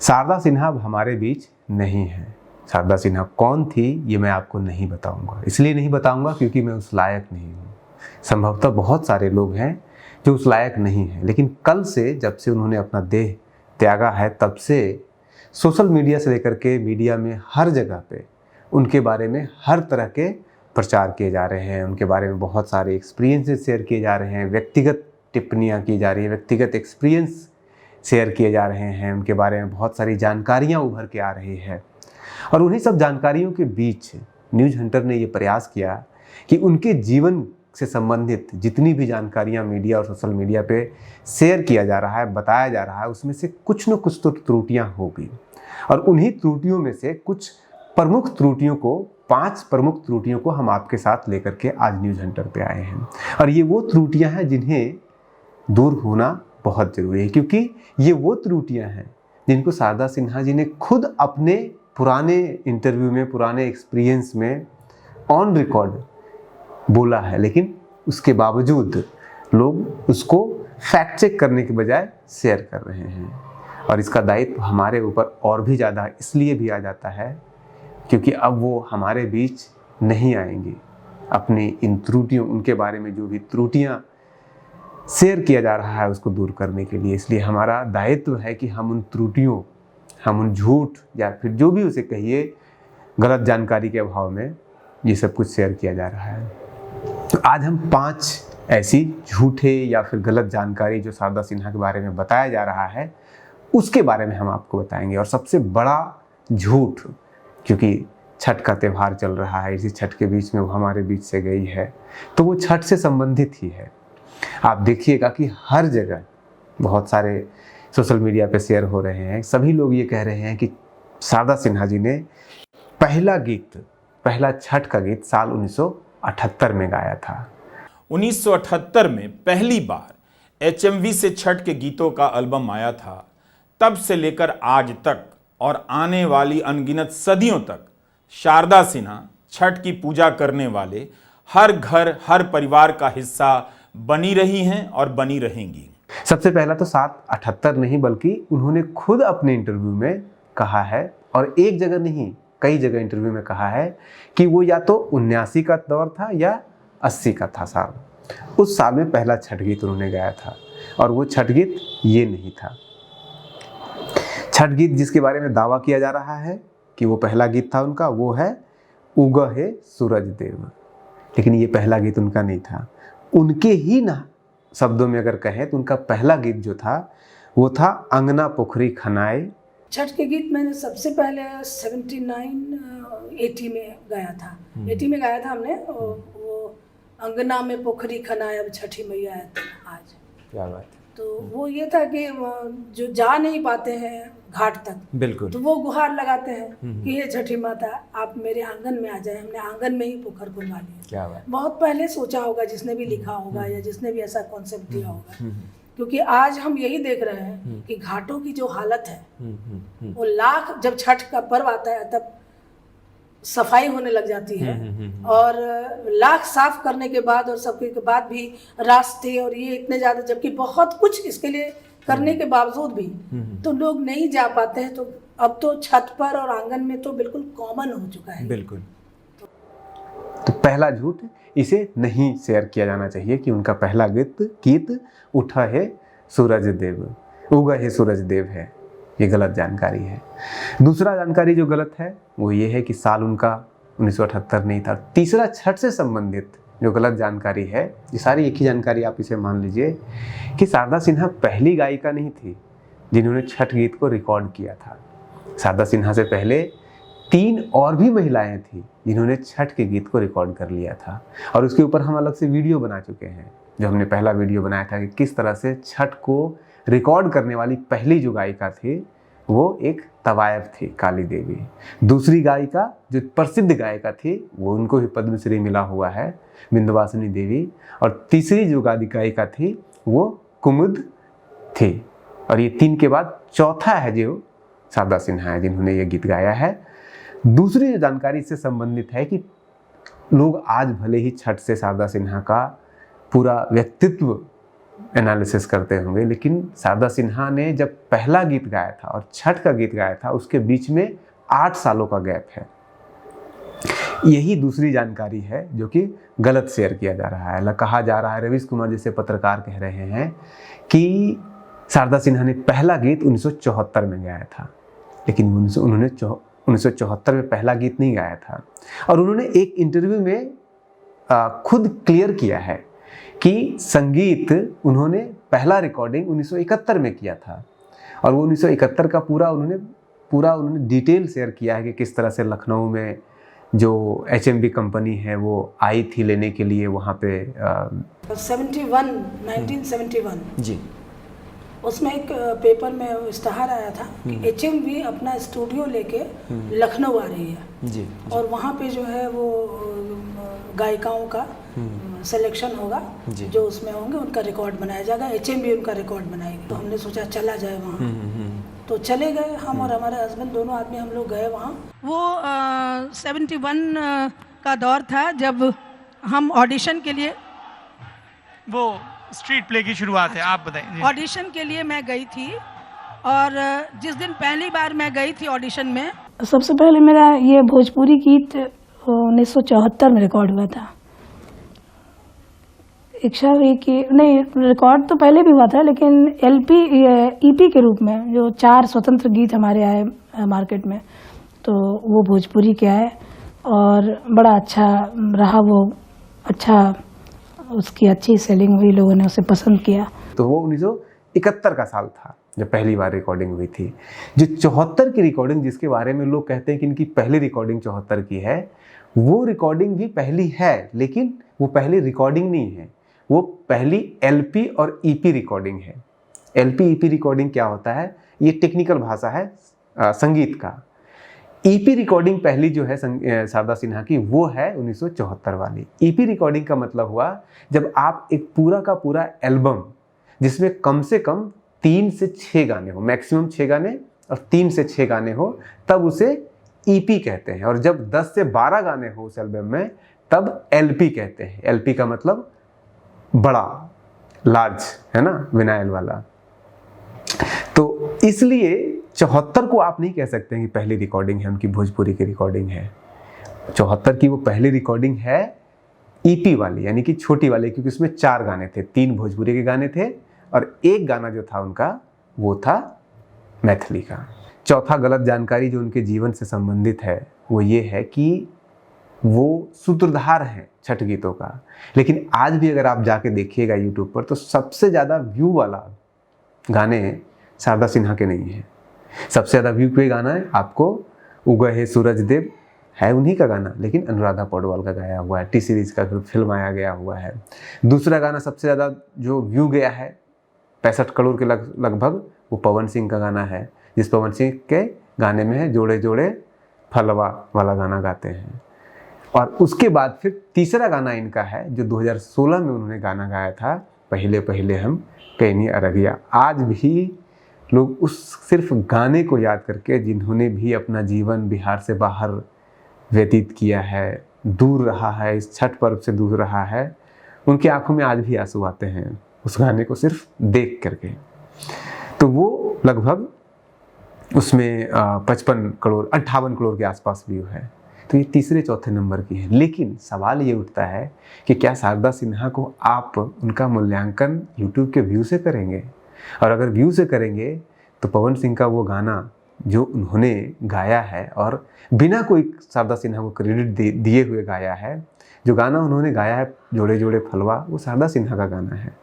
शारदा सिन्हा अब हमारे बीच नहीं है। शारदा सिन्हा कौन थी ये मैं आपको नहीं बताऊंगा। इसलिए नहीं बताऊंगा क्योंकि मैं उस लायक नहीं हूँ। संभवतः बहुत सारे लोग हैं जो उस लायक नहीं हैं, लेकिन कल से जब से उन्होंने अपना देह त्यागा है तब से सोशल मीडिया से लेकर के मीडिया में हर जगह पे उनके बारे में हर तरह के प्रचार किए जा रहे हैं। उनके बारे में बहुत सारे एक्सपीरियंसेस शेयर किए जा रहे हैं, व्यक्तिगत टिप्पणियाँ की जा रही है, व्यक्तिगत एक्सपीरियंस शेयर किए जा रहे हैं। उनके बारे में बहुत सारी जानकारियाँ उभर के आ रही है और उन्हीं सब जानकारियों के बीच न्यूज़ हंटर ने ये प्रयास किया कि उनके जीवन से संबंधित जितनी भी जानकारियाँ मीडिया और सोशल मीडिया पे शेयर किया जा रहा है, बताया जा रहा है, उसमें से कुछ न कुछ तो त्रुटियाँ होगी और उन्हीं त्रुटियों में से कुछ प्रमुख त्रुटियों को 5 प्रमुख त्रुटियों को हम आपके साथ लेकर के आज न्यूज़ हंटर पे आए हैं। और ये वो त्रुटियाँ हैं जिन्हें दूर होना बहुत ज़रूरी है, क्योंकि ये वो त्रुटियाँ हैं जिनको शारदा सिन्हा जी ने खुद अपने पुराने इंटरव्यू में, पुराने एक्सपीरियंस में ऑन रिकॉर्ड बोला है, लेकिन उसके बावजूद लोग उसको फैक्ट चेक करने के बजाय शेयर कर रहे हैं। और इसका दायित्व हमारे ऊपर और भी ज़्यादा इसलिए भी आ जाता है क्योंकि अब वो हमारे बीच नहीं आएंगे। अपनी इन त्रुटियों, उनके बारे में जो भी त्रुटियाँ शेयर किया जा रहा है उसको दूर करने के लिए, इसलिए हमारा दायित्व है कि हम उन त्रुटियों, हम उन झूठ या फिर जो भी उसे कहिए गलत जानकारी के अभाव में ये सब कुछ शेयर किया जा रहा है। तो आज हम 5 ऐसी झूठे या फिर गलत जानकारी जो शारदा सिन्हा के बारे में बताया जा रहा है उसके बारे में हम आपको बताएंगे। और सबसे बड़ा झूठ, क्योंकि छठ का त्यौहार चल रहा है, इसी छठ के बीच में वो हमारे बीच से गई है, तो वो छठ से संबंधित ही है। आप देखिएगा कि हर जगह बहुत सारे सोशल मीडिया पे शेयर हो रहे हैं, सभी लोग ये कह रहे हैं कि शारदा सिन्हा जी ने पहला छठ का गीत साल 1978 में गाया था। 1978 में पहली बार HMV से छठ के गीतों का एल्बम आया था। तब से लेकर आज तक और आने वाली अनगिनत सदियों तक शारदा सिन्हा छठ की पूजा करने वाले हर घर, हर परिवार का हिस्सा बनी रही हैं और बनी रहेंगी। सबसे पहला तो 78 नहीं बल्कि उन्होंने खुद अपने इंटरव्यू में कहा है, और एक जगह नहीं कई जगह इंटरव्यू में कहा है कि वो या तो 79 का दौर था या 80 का था साल। उस साल में पहला छठ गीत उन्होंने गाया था और वो छठ गीत ये नहीं था। छठ गीत जिसके बारे में दावा किया जा रहा है कि वो पहला गीत था उनका, वो है उगहे सूरज देव, लेकिन ये पहला गीत उनका नहीं था। उनके ही ना शब्दों में अगर कहें तो उनका पहला गीत जो था वो था अंगना पोखरी खनाए। छठ के गीत मैंने सबसे पहले 79-80 में गाया था। 80 में गाया था हमने, वो अंगना में पोखरी खनाए अब छठी मैया है आज। क्या बात है। तो वो ये था कि जो जा नहीं पाते हैं घाट तक, बिल्कुल, तो वो गुहार लगाते हैं कि हे छठी माता आप मेरे आंगन में आ जाए। हमने आंगन में ही पोखर खुलवा लिया। क्या बात। बहुत पहले सोचा होगा जिसने भी लिखा होगा या जिसने भी ऐसा कॉन्सेप्ट दिया होगा, क्योंकि आज हम यही देख रहे हैं कि घाटों की जो हालत है वो लाख, जब छठ का पर्व आता है तब सफाई होने लग जाती है और लाख साफ करने के बाद और सब के बाद भी रास्ते और ये इतने ज़्यादा, जबकि बहुत कुछ इसके लिए करने के बावजूद भी तो लोग नहीं जा पाते हैं। तो अब तो छत पर और आंगन में तो बिल्कुल कॉमन हो चुका है। बिल्कुल। तो पहला झूठ, इसे नहीं शेयर किया जाना चाहिए कि उनका पहला गीत उठा है सूरज देव, उगा है सूरज देव है, ये गलत जानकारी है। दूसरा जानकारी जो गलत है वो ये है कि साल उनका 1978 नहीं था। तीसरा छठ से संबंधित जो गलत जानकारी है, ये सारी एक ही जानकारी, आप इसे मान लीजिए कि शारदा सिन्हा पहली गायिका नहीं थी जिन्होंने छठ गीत को रिकॉर्ड किया था। शारदा सिन्हा से पहले 3 और भी महिलाएं थी जिन्होंने छठ के गीत को रिकॉर्ड कर लिया था और उसके ऊपर हम अलग से वीडियो बना चुके हैं। जो हमने पहला वीडियो बनाया था कि किस तरह से छठ को रिकॉर्ड करने वाली पहली जो गायिका थी वो एक तवायफ थी, काली देवी। दूसरी गायिका जो प्रसिद्ध गायिका थी वो उनको भी पद्मश्री मिला हुआ है, विंध्यवासिनी देवी। और तीसरी जो गायिका थी वो कुमुद थी। और ये 3 के बाद चौथा है जो शारदा सिन्हा है जिन्होंने ये गीत गाया है। दूसरी जो जानकारी इससे संबंधित है कि लोग आज भले ही छठ से शारदा सिन्हा का पूरा व्यक्तित्व एनालिसिस करते होंगे, लेकिन शारदा सिन्हा ने जब पहला गीत गाया था और छठ का गीत गाया था, उसके बीच में 8 सालों का गैप है। यही दूसरी जानकारी है जो कि गलत शेयर किया जा रहा है। कहा जा रहा है, रवीश कुमार जैसे पत्रकार कह रहे हैं कि शारदा सिन्हा ने पहला गीत 1974 में गाया था, लेकिन उन्होंने 1974 में पहला गीत नहीं गाया था। और उन्होंने एक इंटरव्यू में खुद क्लियर किया है कि संगीत उन्होंने पहला रिकॉर्डिंग 1971 में किया था, और वो 1971 का पूरा उन्होंने डिटेल शेयर किया है कि किस तरह से लखनऊ में जो HMV कंपनी है वो आई थी लेने के लिए वहाँ पे 1971 जी उसमें एक पेपर में इश्तहार आया था कि HMV अपना स्टूडियो लेके लखनऊ आ रही है जी और वहाँ पे जो है वो गायिकाओं का सिलेक्शन होगा, जो उसमें होंगे उनका रिकॉर्ड बनाया जाएगा, HMV उनका रिकॉर्ड बनाएगी। तो हमने सोचा चला जाए वहाँ, तो चले गए हम और हमारे हस्बैंड, दोनों आदमी हम लोग गए वहाँ। वो 71 का दौर था जब हम ऑडिशन के लिए, वो स्ट्रीट प्ले की शुरुआत है, आप बताइए। ऑडिशन के लिए मैं गई थी, और जिस दिन पहली बार मैं गई थी ऑडिशन में, सबसे पहले मेरा ये भोजपुरी गीत 1974 में रिकॉर्ड हुआ था। इच्छा हुई कि नहीं, रिकॉर्ड तो पहले भी हुआ था, लेकिन EP के रूप में जो 4 स्वतंत्र गीत हमारे आए मार्केट में, तो वो भोजपुरी के आए और बड़ा अच्छा रहा वो, अच्छा उसकी अच्छी सेलिंग हुई, लोगों ने उसे पसंद किया। तो वो 1971 का साल था जब पहली बार रिकॉर्डिंग हुई थी। जो 74 की रिकॉर्डिंग जिसके बारे में लोग कहते हैं कि इनकी पहली रिकॉर्डिंग 74 की है, वो रिकॉर्डिंग भी पहली है, लेकिन वो पहली रिकॉर्डिंग नहीं है, वो पहली LP और EP रिकॉर्डिंग है। LP EP रिकॉर्डिंग क्या होता है, ये टेक्निकल भाषा है संगीत का। EP रिकॉर्डिंग पहली जो है शारदा सिन्हा की, वो है 1974 वाली। EP रिकॉर्डिंग का मतलब हुआ जब आप एक पूरा का पूरा एल्बम जिसमें कम से कम 3 से 6 गाने हो, मैक्सिमम 6 गाने और 3 से 6 गाने हो, तब उसे EP कहते हैं। और जब 10 से 12 गाने हो उस एल्बम में, तब LP कहते हैं। LP का मतलब बड़ा, लार्ज, है ना, विनाइल वाला। तो इसलिए 74 को आप नहीं कह सकते हैं कि पहली रिकॉर्डिंग है उनकी, भोजपुरी की रिकॉर्डिंग है। 74 की वो पहली रिकॉर्डिंग है EP वाली, यानी कि छोटी वाली, क्योंकि उसमें 4 गाने थे, 3 भोजपुरी के गाने थे और 1 गाना जो था उनका वो था मैथिली का। चौथा गलत जानकारी जो उनके जीवन से संबंधित है वो ये है कि वो सूत्रधार हैं छठ गीतों का। लेकिन आज भी अगर आप जाके देखिएगा YouTube पर, तो सबसे ज़्यादा व्यू वाला गाने शारदा सिन्हा के नहीं है। सबसे ज़्यादा व्यू पे गाना है आपको उगए है सूरज देव, है उन्हीं का गाना, लेकिन अनुराधा पौडवाल का गाया हुआ है, T सीरीज का फिल्म आया गया हुआ है। दूसरा गाना सबसे ज़्यादा जो व्यू गया है 65 करोड़ के लगभग, वो पवन सिंह का गाना है, जिस पवन सिंह के गाने में है जोड़े जोड़े फलवा वाला गाना गाते हैं। और उसके बाद फिर तीसरा गाना इनका है जो 2016 में उन्होंने गाना गाया था, पहले पहले हम कैनी अरगिया। आज भी लोग उस सिर्फ गाने को याद करके, जिन्होंने भी अपना जीवन बिहार से बाहर व्यतीत किया है, दूर रहा है, इस छठ पर्व से दूर रहा है, उनकी आंखों में आज भी आंसू आते हैं उस गाने को सिर्फ देख करके। तो वो लगभग उसमें 55 करोड़ 58 करोड़ के आसपास व्यू है। तो ये तीसरे चौथे नंबर की है। लेकिन सवाल ये उठता है कि क्या शारदा सिन्हा को आप उनका मूल्यांकन YouTube के व्यू से करेंगे? और अगर व्यू से करेंगे तो पवन सिंह का वो गाना जो उन्होंने गाया है, और बिना कोई शारदा सिन्हा को क्रेडिट दिए हुए गाया है, जो गाना उन्होंने गाया है जोड़े जोड़े फलवा, वो शारदा सिन्हा का गाना है।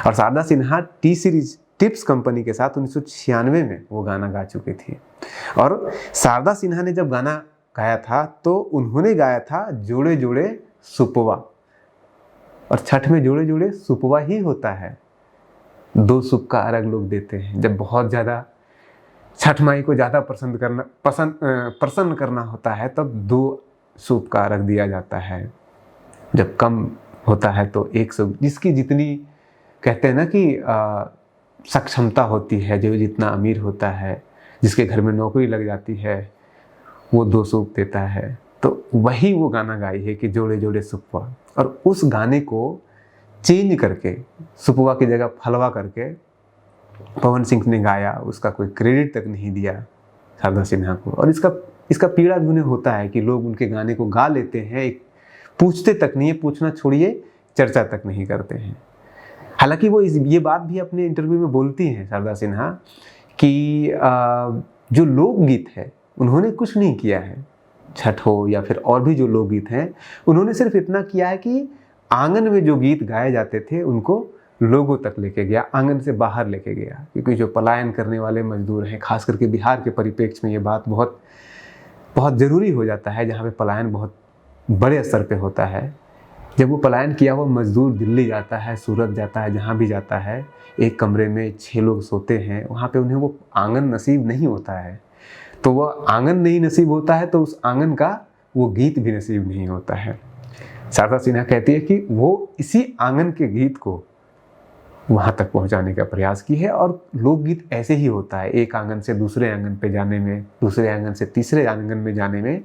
और Sharda Sinha T series Tips company के साथ 1996 में वो गाना गा चुकी थी। और शारदा सिन्हा ने जब गाना गाया था तो उन्होंने गाया था जोड़े जोड़े सुपवा, और छठ में जोड़े जोड़े सुपवा ही होता है। 2 सूप का अर्घ लोग देते हैं जब बहुत ज़्यादा छठ माई को ज़्यादा प्रसन्न करना होता है, तब 2 सूप का अर्घ दिया जाता है। जब कम होता है तो 1 सूप, जिसकी जितनी कहते हैं ना कि सक्षमता होती है, जो जितना अमीर होता है, जिसके घर में नौकरी लग जाती है, वो 2 सूप देता है। तो वही वो गाना गाई है कि जोड़े जोड़े सुपवा। और उस गाने को चेंज करके, सुपवा की जगह फलवा करके पवन सिंह ने गाया, उसका कोई क्रेडिट तक नहीं दिया शारदा सिन्हा को। और इसका पीड़ा भी उन्हें होता है कि लोग उनके गाने को गा लेते हैं, एक पूछते तक नहीं है, पूछना छोड़िए चर्चा तक नहीं करते हैं। हालांकि वो ये बात भी अपने इंटरव्यू में बोलती हैं शारदा सिन्हा कि जो लोकगीत है उन्होंने कुछ नहीं किया है, छठ हो या फिर और भी जो लोकगीत हैं, उन्होंने सिर्फ इतना किया है कि आंगन में जो गीत गाए जाते थे उनको लोगों तक लेके गया, आंगन से बाहर लेके गया। क्योंकि जो पलायन करने वाले मजदूर हैं, खास करके बिहार के परिप्रेक्ष्य में ये बात बहुत बहुत ज़रूरी हो जाता है, जहाँ पे पलायन बहुत बड़े स्तर पे होता है। जब वो पलायन किया हुआ मजदूर दिल्ली जाता है, सूरत जाता है, जहाँ भी जाता है, एक कमरे में 6 लोग सोते हैं, वहाँ पे उन्हें वो आंगन नसीब नहीं होता है। तो वह आंगन नहीं नसीब होता है तो उस आंगन का वो गीत भी नसीब नहीं होता है। शारदा सिन्हा कहती है कि वो इसी आंगन के गीत को वहाँ तक पहुँचाने का प्रयास की है। और लोकगीत ऐसे ही होता है, एक आंगन से दूसरे आंगन पे जाने में, दूसरे आंगन से तीसरे आंगन में जाने में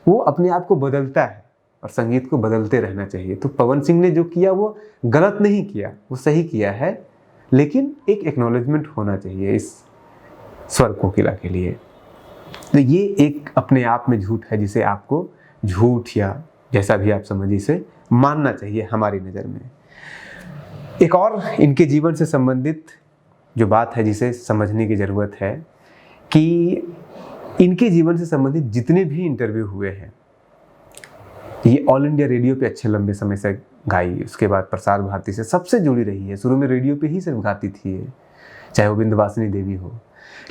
वो अपने आप को बदलता है और संगीत को बदलते रहना चाहिए। तो पवन सिंह ने जो किया वो गलत नहीं किया, वो सही किया है, लेकिन एक एक्नॉलेजमेंट होना चाहिए इस स्वर कोकिला के लिए। तो ये एक अपने आप में झूठ है जिसे आपको झूठ या जैसा भी आप समझिए इसे मानना चाहिए हमारी नज़र में। एक और इनके जीवन से संबंधित जो बात है जिसे समझने की ज़रूरत है कि इनके जीवन से संबंधित जितने भी इंटरव्यू हुए हैं, ये ऑल इंडिया रेडियो पे अच्छे लंबे समय से गाई, उसके बाद प्रसार भारती से सबसे जुड़ी रही है। शुरू में रेडियो पे ही सिर्फ गाती थी ये, चाहे वो विंध्यवासिनी देवी हो।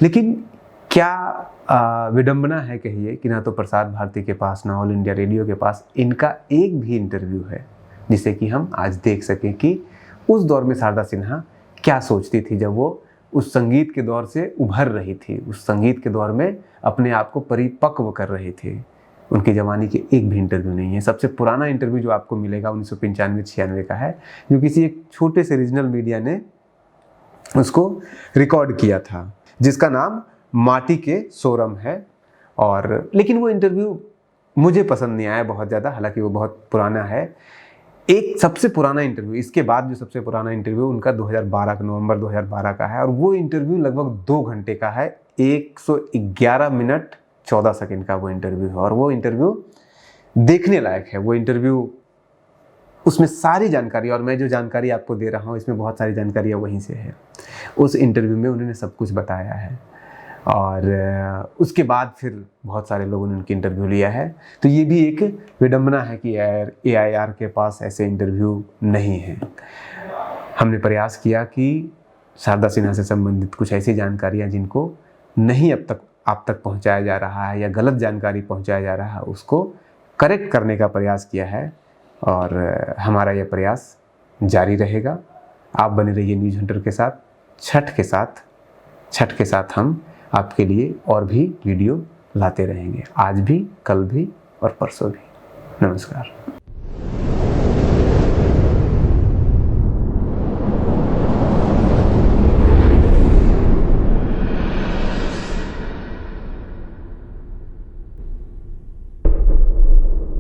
लेकिन क्या विडंबना है कहिए कि ना तो प्रसार भारती के पास ना ऑल इंडिया रेडियो के पास इनका एक भी इंटरव्यू है जिसे कि हम आज देख सकें कि उस दौर में शारदा सिन्हा क्या सोचती थी जब वो उस संगीत के दौर से उभर रही थी, उस संगीत के दौर में अपने आप को परिपक्व कर रही थी। उनकी जवानी के एक भी इंटरव्यू नहीं है। सबसे पुराना इंटरव्यू जो आपको मिलेगा 1995-96 का है, जो किसी एक छोटे से रीजनल मीडिया ने उसको रिकॉर्ड किया था, जिसका नाम माटी के सोरम है। और लेकिन वो इंटरव्यू मुझे पसंद नहीं आया बहुत ज़्यादा, हालांकि वो बहुत पुराना है। एक सबसे पुराना इंटरव्यू, इसके बाद जो सबसे पुराना इंटरव्यू उनका 2012 का, नवंबर 2012 का है, और वो इंटरव्यू लगभग 2 घंटे का है, 111 मिनट 14 सेकंड का वो इंटरव्यू है। और वो इंटरव्यू देखने लायक है। वो इंटरव्यू, उसमें सारी जानकारी, और मैं जो जानकारी आपको दे रहा हूँ इसमें बहुत सारी जानकारियाँ वहीं से है। उस इंटरव्यू में उन्होंने सब कुछ बताया है और उसके बाद फिर बहुत सारे लोगों ने उनकी इंटरव्यू लिया है। तो ये भी एक विडंबना है कि AIR के पास ऐसे इंटरव्यू नहीं है। हमने प्रयास किया कि शारदा सिन्हा से संबंधित कुछ ऐसी जानकारियाँ जिनको नहीं अब तक आप तक पहुँचाया जा रहा है या गलत जानकारी पहुँचाया जा रहा है, उसको करेक्ट करने का प्रयास किया है और हमारा यह प्रयास जारी रहेगा। आप बने रहिए न्यूज़ हंटर के साथ। छठ के साथ हम आपके लिए और भी वीडियो लाते रहेंगे, आज भी, कल भी और परसों भी। नमस्कार।